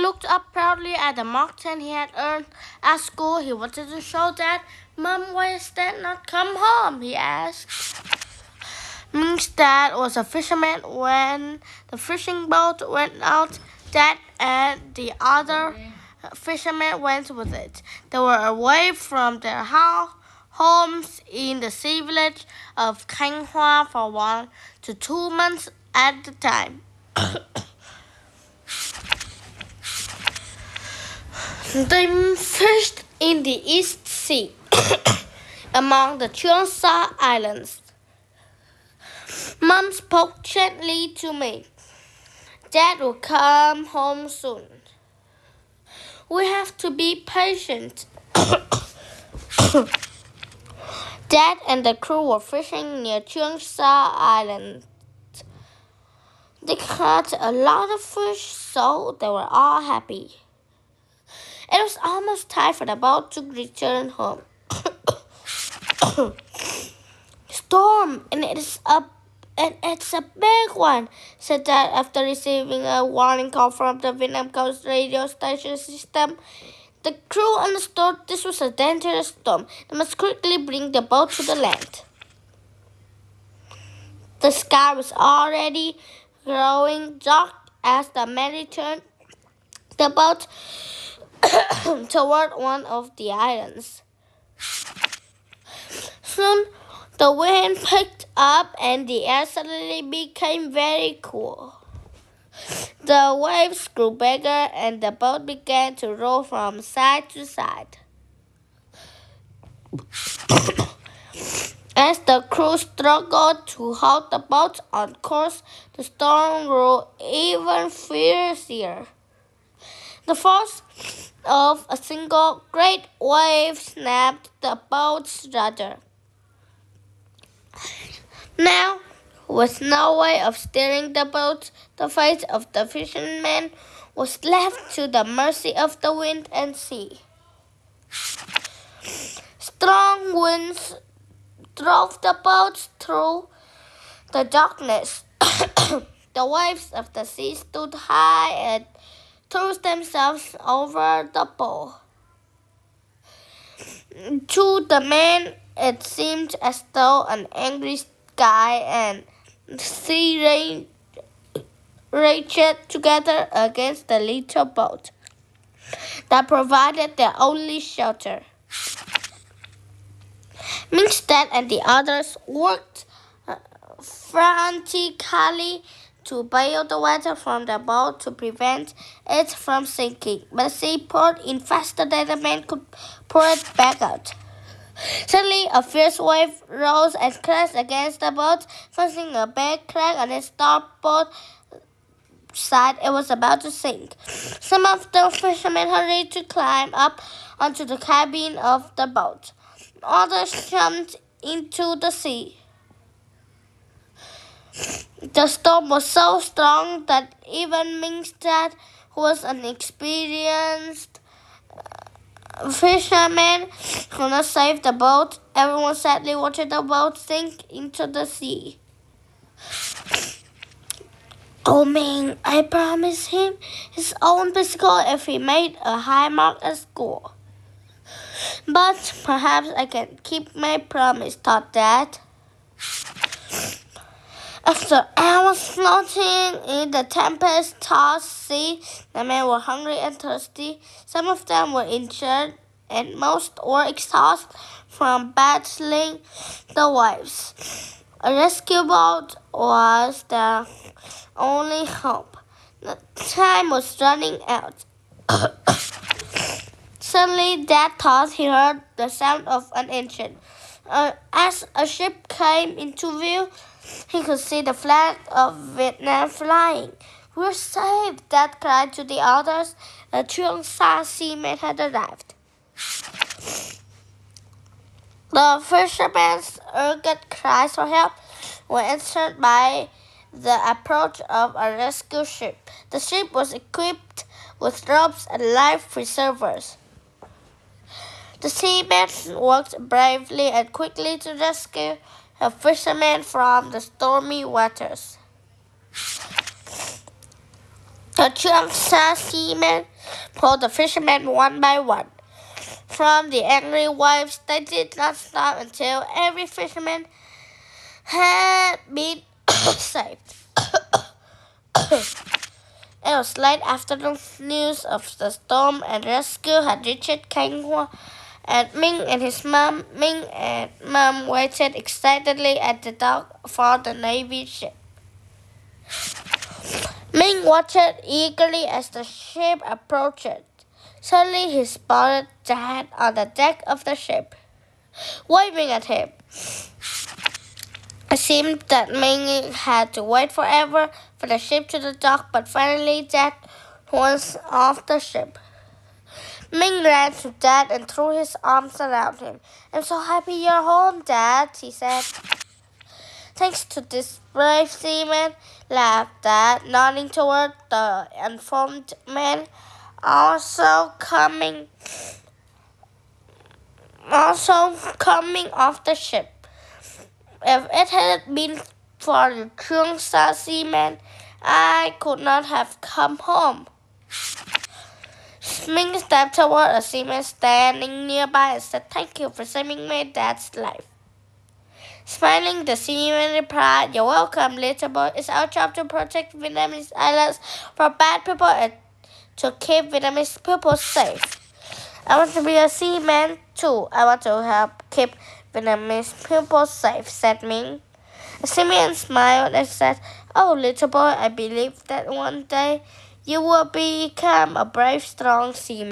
looked up proudly at the mark 10 he had earned at school. He wanted to show Dad. "Mom, why has Dad not come home?" he asked. Ming's dad was a fisherman. When the fishing boat went out, Dad and the other fishermen went with it. They were away from their homes in the sea village of Kanghua for 1 to 2 months at a time. They fished in the East Sea among the Cheongsha Islands. Mom spoke gently to me. "Dad will come home soon. We have to be patient." Dad and the crew were fishing near Cheongsha Island. They caught a lot of fish, so they were all happy. It was almost time for the boat to return home. "Storm, and it's a big one," said Dad after receiving a warning call from the Vietnam Coast radio station system. The crew understood this was a dangerous storm. They must quickly bring the boat to the land. The sky was already growing dark as the men returned the boat toward one of the islands. Soon, the wind picked up and the air suddenly became very cool. The waves grew bigger and the boat began to roll from side to side. As the crew struggled to hold the boat on course, the storm grew even fiercer. The force of a single great wave snapped the boat's rudder. Now, with no way of steering the boat, the fate of the fishermen was left to the mercy of the wind and sea. Strong winds drove the boat through the darkness. The waves of the sea stood high and threw themselves over the bow. To the men, it seemed as though an angry sky and sea raged together against the little boat that provided their only shelter. Ming's dad and the others worked frantically to bail the water from the boat to prevent it from sinking, but the sea poured in faster than the men could pour it back out. Suddenly, a fierce wave rose and crashed against the boat, causing a big crack on its starboard side. It was about to sink. Some of the fishermen hurried to climb up onto the cabin of the boat. Others jumped into the sea. The storm was so strong that even Ming's dad, who was an experienced fisherman, could not save the boat. Everyone sadly watched the boat sink into the sea. "Oh, Ming, I promised him his own bicycle if he made a high mark at school. But perhaps I can keep my promise," thought Dad. After hours floating in the tempest-tossed sea, the men were hungry and thirsty. Some of them were injured, and most were exhausted from battling the waves. A rescue boat was their only hope. The time was running out. Suddenly, Dad thought he heard the sound of an engine. As a ship came into view, he could see the flag of Vietnam flying. "We're saved!" Dad cried to the others. The Cheongsha seamen had arrived. The fishermen's urgent cries for help were answered by the approach of a rescue ship. The ship was equipped with ropes and life preservers. The seamen worked bravely and quickly to rescue the fishermen from the stormy waters. The Chuangsa seamen pulled the fishermen one by one from the angry waves. They did not stop until every fisherman had been saved. It was late afternoon. News of the storm and rescue had reached Kanghua, and Ming and his mom. Ming and mom waited excitedly at the dock for the Navy ship. Ming watched eagerly as the ship approached. Suddenly he spotted Dad on the deck of the ship, waving at him. It seemed that Ming had to wait forever for the ship to the dock, but finally Dad was off the ship. Ming ran to Dad and threw his arms around him. "I'm so happy you're home, Dad," he said. "Thanks to this brave seaman," laughed Dad, nodding toward the informed man also coming off the ship. "If it had been for the Cheongsa seaman, I could not have come home." Ming stepped toward a seaman standing nearby and said, "Thank you for saving my dad's life." Smiling, the seaman replied, "You're welcome, little boy. It's our job to protect Vietnamese islands from bad people and to keep Vietnamese people safe. I want to be a seaman too. I want to help keep Vietnamese people safe," said Ming. The seaman smiled and said, "Oh, little boy, I believe that one day you will become a brave, strong seaman."